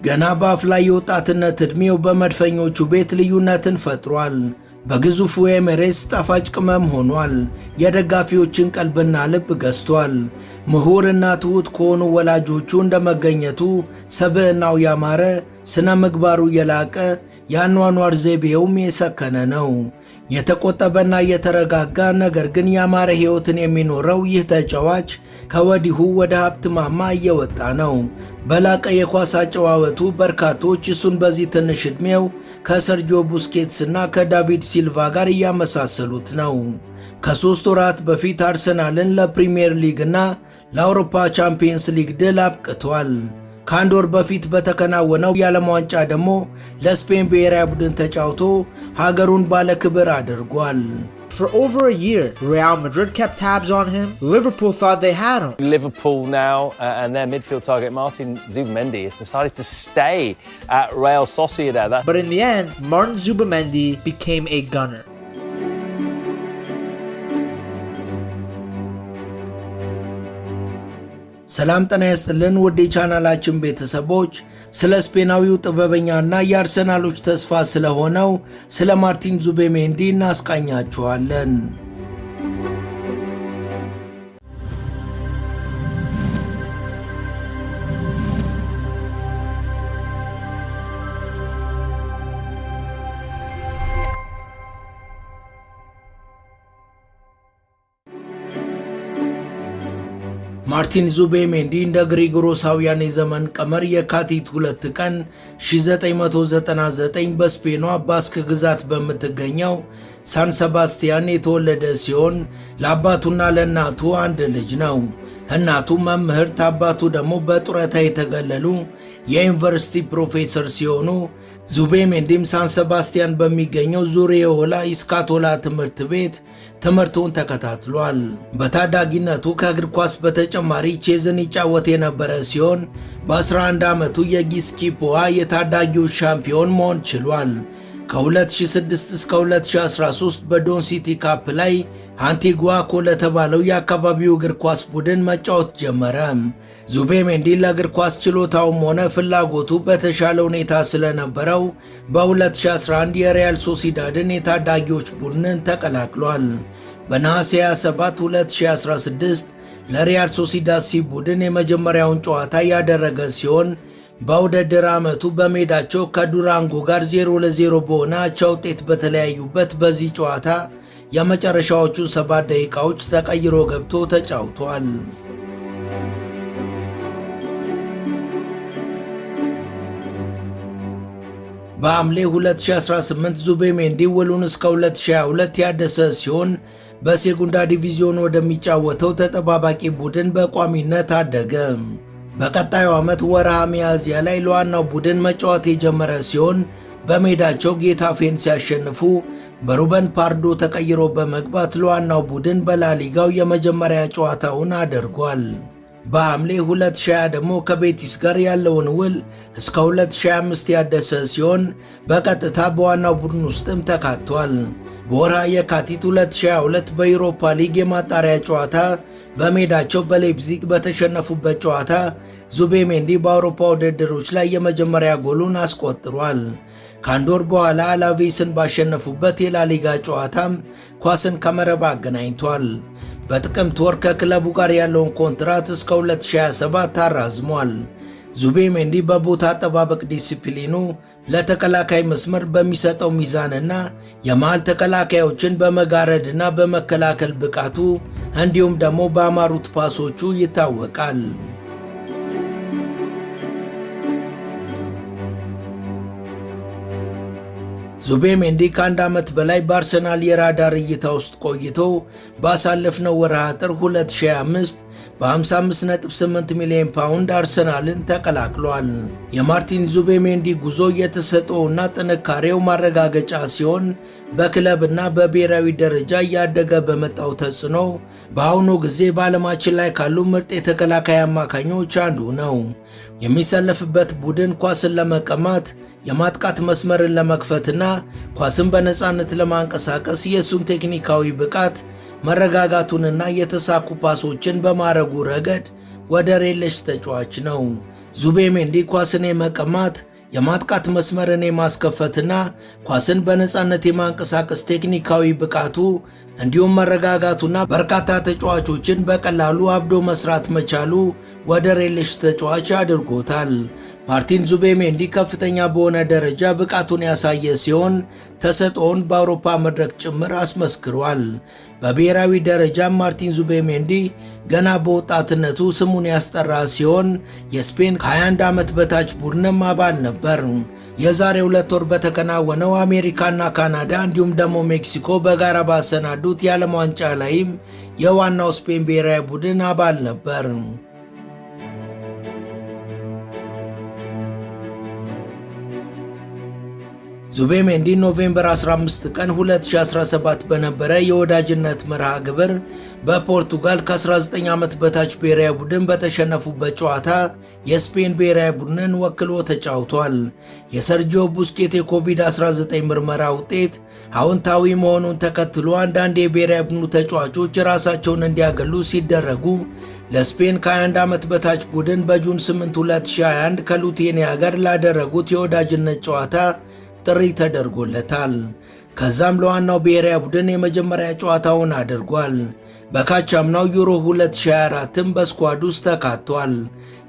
ገና በአፍላ የወጣትነት ዕድሜው በመድፈኞቹ ቤት ልዩነትን ፈጥሯል። በግዙፉ ኤሚሬትስ ጣፋጭ ቅመም ሆኗል። የደጋፊዎችን ቀልብና ልብ ገዝቷል። ምሁርና ትሑት ከሆኑ ወላጆቹ እንደመገኘቱ ሰብዕናው ያማረ፣ ስነ ምግባሩ የላቀ፣ የአኗኗር ዘይቤውም የሰከነ ነው። የተቆጠበና የተረጋጋ ነገር ግን ያማረ ሕይወትን የሚኖረው ይህ ተጫዋች ከወዲሁ ወደ ሀብት ማማ እየወጣ ነው። በላቀ የኳስ አጨዋወቱ በርካቶች እሱን በዚህ ትንሽ ዕድሜው ከሰርጂዮ ቡስኬትስ እና ከዳቪድ ሲልቫ ጋር እያመሳሰሉት ነው። ከ3 ወራት በፊት አርሰናልን ለፕሪሚየር ሊግ እና ለአውሮፓ ቻምፒየንስ ሊግ ድል አብቅቷል። ከአንድ ወር በፊት በተከናወነው የዓለም ዋንጫ ደግሞ ለስፔን ብሔራዊ ቡድን ተጫውቶ ሀገሩን ባለ ክብር አድርጓል። For over a year, Real Madrid kept tabs on him. Liverpool thought they had him. Liverpool now and their midfield target Martin Zubimendi has decided to stay at Real Sociedad. But in the end, Martin Zubimendi became a gunner. ሰላም ጤና ይስጥልን ውድ የቻናላችን ቤተሰቦች፣ ስለ ስፔናዊው ጥበበኛና የአርሰናሎች ተስፋ ስለሆነው ስለ ማርቲን ዙቢሜንዲ እናስቃኛችኋለን። ማርቲን ዙቢሜንዲ እንደ ግሪጎሮሳውያን የዘመን ቀመር የካቲት 2 ቀን 1999 በስፔኗ ባስክ ግዛት በምትገኘው ሳን ሰባስቲያን የተወለደ ሲሆን ለአባቱና ለእናቱ አንድ ልጅ ነው። እናቱ መምህርት፣ አባቱ ደግሞ በጡረታ የተገለሉ የዩኒቨርሲቲ ፕሮፌሰር ሲሆኑ ዙቢሜንዲም ሳን ሰባስቲያን በሚገኘው ዙሪዮላ ኢስካቶላ ትምህርት ቤት ትምህርቱን ተከታትሏል። በታዳጊነቱ ከእግር ኳስ በተጨማሪ ቼዝን ይጫወት የነበረ ሲሆን በ11 ዓመቱ የጊስኪፖዋ የታዳጊዎች ሻምፒዮን መሆን ችሏል። ከ2006 እስከ 2013 በዶን ሲቲ ካፕ ላይ አንቲጓኮ ለተባለው የአካባቢው እግር ኳስ ቡድን መጫወት ጀመረ። ዙቢሜንዲ ለእግር ኳስ ችሎታውም ሆነ ፍላጎቱ በተሻለ ሁኔታ ስለነበረው በ2011 የሪያል ሶሲዳድን የታዳጊዎች ቡድንን ተቀላቅሏል። በነሐሴ 27 2016 ለሪያል ሶሲዳድ ሲ ቡድን የመጀመሪያውን ጨዋታ ያደረገ ሲሆን በውድድር ዓመቱ በሜዳቸው ከዱራንጎ ጋር 0-0 በሆነ አቻ ውጤት በተለያዩበት በዚህ ጨዋታ የመጨረሻዎቹ 7 ደቂቃዎች ተቀይሮ ገብቶ ተጫውቷል። በሐምሌ 2018 ዙቢሜንዲ ውሉን እስከ 2022 ያደሰ ሲሆን በሴጉንዳ ዲቪዚዮን ወደሚጫወተው ተጠባባቂ ቡድን በቋሚነት አደገ። በቀጣዩ ዓመት ወርሃ ሚያዝያ ላይ ለዋናው ቡድን መጫወት የጀመረ ሲሆን በሜዳቸው ጌታፌን ሲያሸንፉ በሩበን ፓርዶ ተቀይሮ በመግባት ለዋናው ቡድን በላሊጋው የመጀመሪያ ጨዋታውን አድርጓል። በሐምሌ 2020 ደግሞ ከቤቲስ ጋር ያለውን ውል እስከ 2025 ያደሰ ሲሆን በቀጥታ በዋናው ቡድን ውስጥም ተካቷል። በወርሃ የካቲት 2022 በዩሮፓ ሊግ የማጣሪያ ጨዋታ በሜዳቸው በሌፕዚግ በተሸነፉበት ጨዋታ ዙቢሜንዲ በአውሮፓ ውድድሮች ላይ የመጀመሪያ ጎሉን አስቆጥሯል። ከአንድ ወር በኋላ አላቬስን ባሸነፉበት የላሊጋ ጨዋታም ኳስን ከመረብ አገናኝቷል። በጥቅምት ወር ከክለቡ ጋር ያለውን ኮንትራት እስከ 2027 አራዝሟል። ዙቢሜንዲ በቦታ አጠባበቅ ዲሲፕሊኑ ለተከላካይ መስመር በሚሰጠው ሚዛንና የመሃል ተከላካዮችን በመጋረድና በመከላከል ብቃቱ እንዲሁም ደግሞ በአማሩት ፓሶቹ ይታወቃል። ዙቢሜንዲ ከአንድ ዓመት በላይ በአርሰናል የራዳር እይታ ውስጥ ቆይቶ ባሳለፍነው ወርሃ ጥር 2025 በ55.8 ሚሊዮን ፓውንድ አርሰናልን ተቀላቅሏል። የማርቲን ዙቢሜንዲ ጉዞ የተሰጠውና ጥንካሬው ማረጋገጫ ሲሆን በክለብና በብሔራዊ ደረጃ እያደገ በመጣው ተጽዕኖ በአሁኑ ጊዜ በዓለማችን ላይ ካሉ ምርጥ የተከላካይ አማካኞች አንዱ ነው። የሚሰለፍበት ቡድን ኳስን ለመቀማት፣ የማጥቃት መስመርን ለመክፈትና ኳስን በነፃነት ለማንቀሳቀስ የሱን ቴክኒካዊ ብቃት መረጋጋቱንና የተሳኩ ፓሶችን በማረጉ ረገድ ወደር የለሽ ተጫዋች ነው። ዙቤሜንዲ ኳስን የመቀማት የማጥቃት መስመርን የማስከፈትና ኳስን በነፃነት የማንቀሳቀስ ቴክኒካዊ ብቃቱ እንዲሁም መረጋጋቱና በርካታ ተጫዋቾችን በቀላሉ አብዶ መስራት መቻሉ ወደር የለሽ ተጫዋች አድርጎታል። ማርቲን ዙቤሜንዲ ከፍተኛ በሆነ ደረጃ ብቃቱን ያሳየ ሲሆን ተሰጥኦውን በአውሮፓ መድረክ ጭምር አስመስክሯል። በብሔራዊ ደረጃ ማርቲን ዙቤሜንዲ ገና በወጣትነቱ ስሙን ያስጠራ ሲሆን የስፔን ከ21 ዓመት በታች ቡድንም አባል ነበር። የዛሬ 2 ወር በተከናወነው አሜሪካና ካናዳ እንዲሁም ደግሞ ሜክሲኮ በጋራ ባሰናዱት የዓለም ዋንጫ ላይም የዋናው ስፔን ብሔራዊ ቡድን አባል ነበር። ዙቤሜንዲ ኖቬምበር 15 ቀን 2017 በነበረ የወዳጅነት መርሃ ግብር በፖርቱጋል ከ19 ዓመት በታች ብሔራዊ ቡድን በተሸነፉበት ጨዋታ የስፔን ብሔራዊ ቡድንን ወክሎ ተጫውቷል። የሰርጂዮ ቡስኬት የኮቪድ-19 ምርመራ ውጤት አዎንታዊ መሆኑን ተከትሎ አንዳንድ የብሔራዊ ቡድኑ ተጫዋቾች ራሳቸውን እንዲያገሉ ሲደረጉ ለስፔን ከ21 ዓመት በታች ቡድን በጁን 8 2021 ከሉቴኒያ ጋር ላደረጉት የወዳጅነት ጨዋታ ጥሪ ተደርጎለታል። ከዛም ለዋናው ብሔራዊ ቡድን የመጀመሪያ ጨዋታውን አድርጓል። በካቻምናው ዩሮ 2024ም በስኳድ ውስጥ ተካቷል።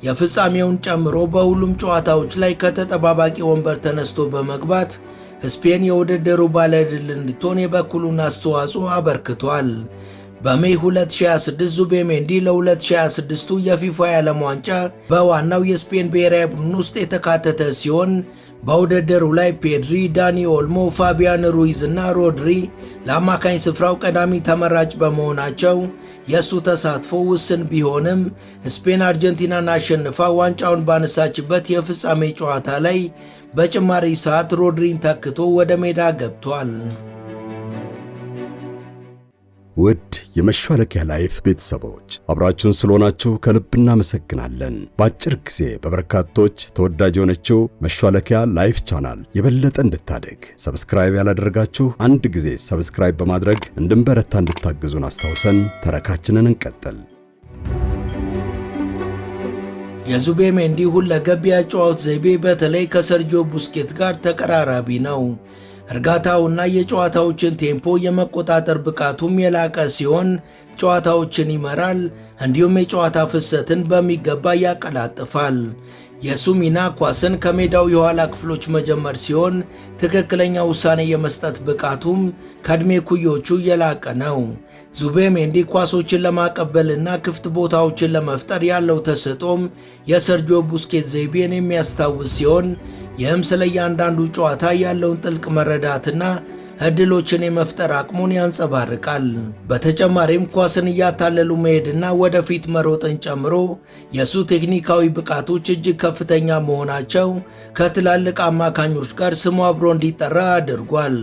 የፍጻሜውን ጨምሮ በሁሉም ጨዋታዎች ላይ ከተጠባባቂ ወንበር ተነስቶ በመግባት ስፔን የውድድሩ ባለድል እንድትሆን የበኩሉን አስተዋጽኦ አበርክቷል። በሜይ 2026 ዙቤሜንዲ ለ2026ቱ የፊፋ የዓለም ዋንጫ በዋናው የስፔን ብሔራዊ ቡድን ውስጥ የተካተተ ሲሆን በውድድሩ ላይ ፔድሪ፣ ዳኒ ኦልሞ፣ ፋቢያን ሩይዝ እና ሮድሪ ለአማካኝ ስፍራው ቀዳሚ ተመራጭ በመሆናቸው የእሱ ተሳትፎ ውስን ቢሆንም ስፔን አርጀንቲናን አሸንፋ ዋንጫውን ባነሳችበት የፍጻሜ ጨዋታ ላይ በጭማሪ ሰዓት ሮድሪን ተክቶ ወደ ሜዳ ገብቷል። ውድ የመሿለኪያ ላይፍ ቤተሰቦች አብራችሁን ስለሆናችሁ ከልብ እናመሰግናለን። በአጭር ጊዜ በበርካቶች ተወዳጅ የሆነችው መሿለኪያ ላይፍ ቻናል የበለጠ እንድታደግ ሰብስክራይብ ያላደረጋችሁ አንድ ጊዜ ሰብስክራይብ በማድረግ እንድንበረታ እንድታግዙን አስታውሰን ተረካችንን እንቀጥል። የዙቤሜንዲ ሁለገብ የአጨዋወት ዘይቤ በተለይ ከሰርጂዮ ቡስኬት ጋር ተቀራራቢ ነው። እርጋታውና የጨዋታዎችን ቴምፖ የመቆጣጠር ብቃቱም የላቀ ሲሆን ጨዋታዎችን ይመራል፣ እንዲሁም የጨዋታ ፍሰትን በሚገባ ያቀላጥፋል። የሱ ሚና ኳስን ከሜዳው የኋላ ክፍሎች መጀመር ሲሆን ትክክለኛ ውሳኔ የመስጠት ብቃቱም ከዕድሜ ኩዮቹ የላቀ ነው። ዙቤሜንዲ ኳሶችን ለማቀበልና ክፍት ቦታዎችን ለመፍጠር ያለው ተሰጥኦም የሰርጂዮ ቡስኬት ዘይቤን የሚያስታውስ ሲሆን ይህም ስለ እያንዳንዱ ጨዋታ ያለውን ጥልቅ መረዳትና እድሎችን የመፍጠር አቅሙን ያንጸባርቃል። በተጨማሪም ኳስን እያታለሉ መሄድና ወደፊት መሮጥን ጨምሮ የሱ ቴክኒካዊ ብቃቶች እጅግ ከፍተኛ መሆናቸው ከትላልቅ አማካኞች ጋር ስሙ አብሮ እንዲጠራ አድርጓል።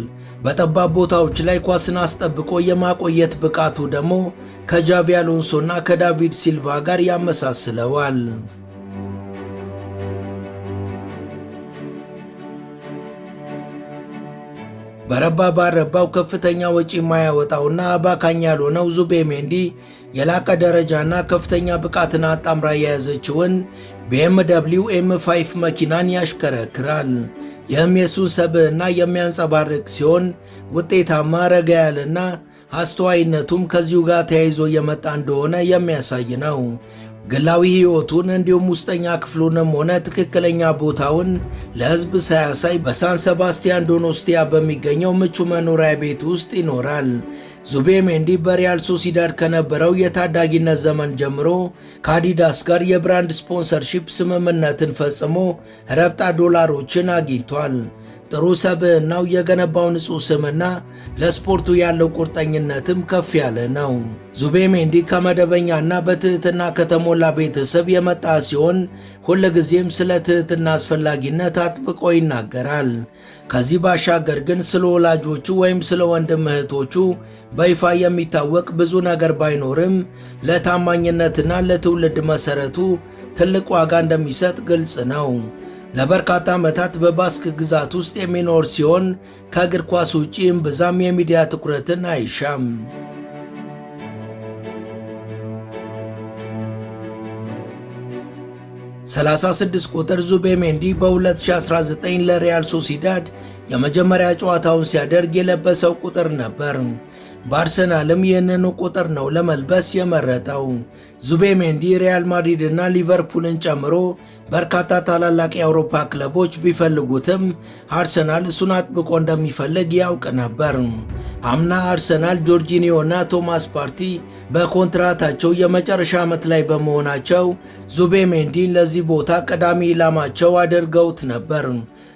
በጠባብ ቦታዎች ላይ ኳስን አስጠብቆ የማቆየት ብቃቱ ደግሞ ከጃቪ አሎንሶና ከዳቪድ ሲልቫ ጋር ያመሳስለዋል። በረባ ባረባው ከፍተኛ ወጪ የማያወጣውና አባካኝ ያልሆነው ዙቤሜንዲ የላቀ ደረጃና ከፍተኛ ብቃትን አጣምራ የያዘችውን BMW M5 መኪናን ያሽከረክራል። ይህም የሱን ሰብዕና የሚያንጸባርቅ ሲሆን ውጤታማ፣ ረጋ ያለና አስተዋይነቱም ከዚሁ ጋር ተያይዞ የመጣ እንደሆነ የሚያሳይ ነው። ግላዊ ሕይወቱን እንዲሁም ውስጠኛ ክፍሉንም ሆነ ትክክለኛ ቦታውን ለሕዝብ ሳያሳይ በሳን ሰባስቲያን ዶኖስቲያ በሚገኘው ምቹ መኖሪያ ቤት ውስጥ ይኖራል። ዙቤሜንዲ በሪያል ሶሲዳድ ከነበረው የታዳጊነት ዘመን ጀምሮ ከአዲዳስ ጋር የብራንድ ስፖንሰርሺፕ ስምምነትን ፈጽሞ ረብጣ ዶላሮችን አግኝቷል። ጥሩ ሰብዕናው የገነባው ንጹሕ ስምና ለስፖርቱ ያለው ቁርጠኝነትም ከፍ ያለ ነው። ዙቤሜንዲ ከመደበኛና በትህትና ከተሞላ ቤተሰብ የመጣ ሲሆን ሁልጊዜም ስለ ትህትና አስፈላጊነት አጥብቆ ይናገራል። ከዚህ ባሻገር ግን ስለ ወላጆቹ ወይም ስለ ወንድም እህቶቹ በይፋ የሚታወቅ ብዙ ነገር ባይኖርም ለታማኝነትና ለትውልድ መሰረቱ ትልቅ ዋጋ እንደሚሰጥ ግልጽ ነው። ለበርካታ ዓመታት በባስክ ግዛት ውስጥ የሚኖር ሲሆን ከእግር ኳስ ውጪ እምብዛም የሚዲያ ትኩረትን አይሻም። 36 ቁጥር ዙቤሜንዲ በ2019 ለሪያል ሶሲዳድ የመጀመሪያ ጨዋታውን ሲያደርግ የለበሰው ቁጥር ነበር። በአርሰናልም ይህንኑ ቁጥር ነው ለመልበስ የመረጠው። ዙቤሜንዲ ሪያል ማድሪድ እና ሊቨርፑልን ጨምሮ በርካታ ታላላቅ የአውሮፓ ክለቦች ቢፈልጉትም አርሰናል እሱን አጥብቆ እንደሚፈልግ ያውቅ ነበር። አምና አርሰናል ጆርጂኒዮ እና ቶማስ ፓርቲ በኮንትራታቸው የመጨረሻ ዓመት ላይ በመሆናቸው ዙቤሜንዲን ለዚህ ቦታ ቀዳሚ ኢላማቸው አድርገውት ነበር።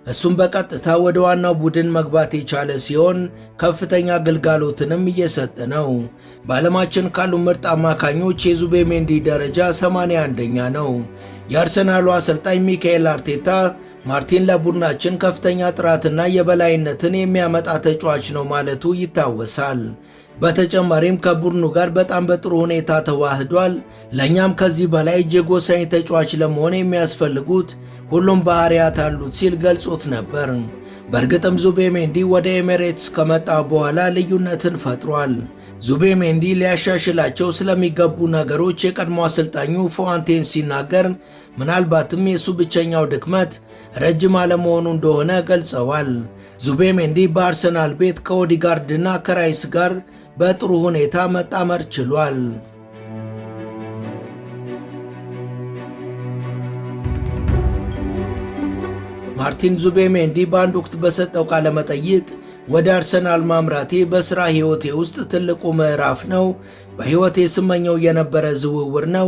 እሱም በቀጥታ ወደ ዋናው ቡድን መግባት የቻለ ሲሆን ከፍተኛ አገልግሎትንም እየሰጠ ነው። በዓለማችን ካሉ ምርጥ አማካኞች የዙቤሜንዲ ደረጃ 81ኛ ነው። የአርሰናሉ አሰልጣኝ ሚካኤል አርቴታ ማርቲን ለቡድናችን ከፍተኛ ጥራትና የበላይነትን የሚያመጣ ተጫዋች ነው ማለቱ ይታወሳል። በተጨማሪም ከቡድኑ ጋር በጣም በጥሩ ሁኔታ ተዋህዷል። ለእኛም ከዚህ በላይ እጅግ ወሳኝ ተጫዋች ለመሆን የሚያስፈልጉት ሁሉም ባህሪያት አሉት ሲል ገልጾት ነበር። በእርግጥም ዙቤሜንዲ ወደ ኤሜሬትስ ከመጣ በኋላ ልዩነትን ፈጥሯል። ዙቤሜንዲ ሊያሻሽላቸው ስለሚገቡ ነገሮች የቀድሞ አሰልጣኙ ፎንቴን ሲናገር ምናልባትም የሱ ብቸኛው ድክመት ረጅም አለመሆኑ እንደሆነ ገልጸዋል። ዙቤሜንዲ በአርሰናል ቤት ከኦዲጋርድ እና ከራይስ ጋር በጥሩ ሁኔታ መጣመር ችሏል። ማርቲን ዙቤሜንዲ በአንድ ወቅት በሰጠው ቃለ መጠይቅ ወደ አርሰናል ማምራቴ በሥራ ሕይወቴ ውስጥ ትልቁ ምዕራፍ ነው። በሕይወቴ ስመኘው የነበረ ዝውውር ነው።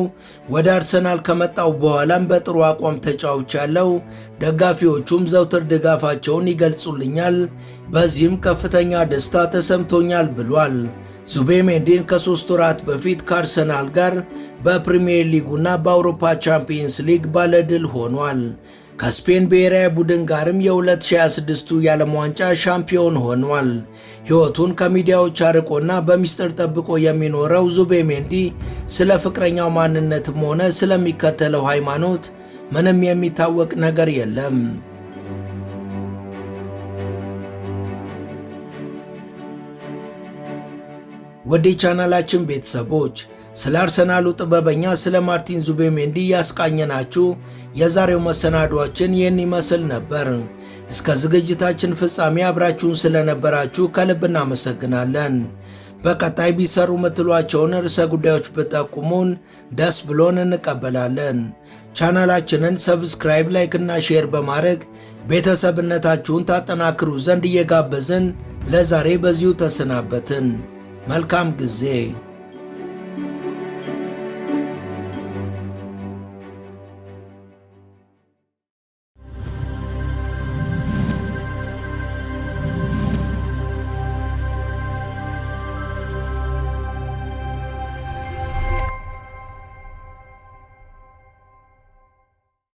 ወደ አርሰናል ከመጣው በኋላም በጥሩ አቋም ተጫውቻለሁ። ደጋፊዎቹም ዘውትር ድጋፋቸውን ይገልጹልኛል። በዚህም ከፍተኛ ደስታ ተሰምቶኛል ብሏል። ዙቤሜንዲን ከ3 ወራት በፊት ከአርሰናል ጋር በፕሪሚየር ሊጉና በአውሮፓ ቻምፒየንስ ሊግ ባለድል ሆኗል። ከስፔን ብሔራዊ ቡድን ጋርም የ2026ቱ የዓለም ዋንጫ ሻምፒዮን ሆኗል። ሕይወቱን ከሚዲያዎች አርቆና በሚስጥር ጠብቆ የሚኖረው ዙቤሜንዲ ስለ ፍቅረኛው ማንነትም ሆነ ስለሚከተለው ሃይማኖት ምንም የሚታወቅ ነገር የለም። ወደ ቻናላችን ቤተሰቦች ስለ አርሰናሉ ጥበበኛ ስለ ማርቲን ዙቤሜንዲ ያስቃኘናችሁ የዛሬው መሰናዷችን ይህን ይመስል ነበር። እስከ ዝግጅታችን ፍጻሜ አብራችሁን ስለነበራችሁ ከልብ እናመሰግናለን። በቀጣይ ቢሰሩ የምትሏቸውን ርዕሰ ጉዳዮች ብጠቁሙን ደስ ብሎን እንቀበላለን። ቻናላችንን ሰብስክራይብ፣ ላይክ እና ሼር በማድረግ ቤተሰብነታችሁን ታጠናክሩ ዘንድ እየጋበዝን ለዛሬ በዚሁ ተሰናበትን። መልካም ጊዜ።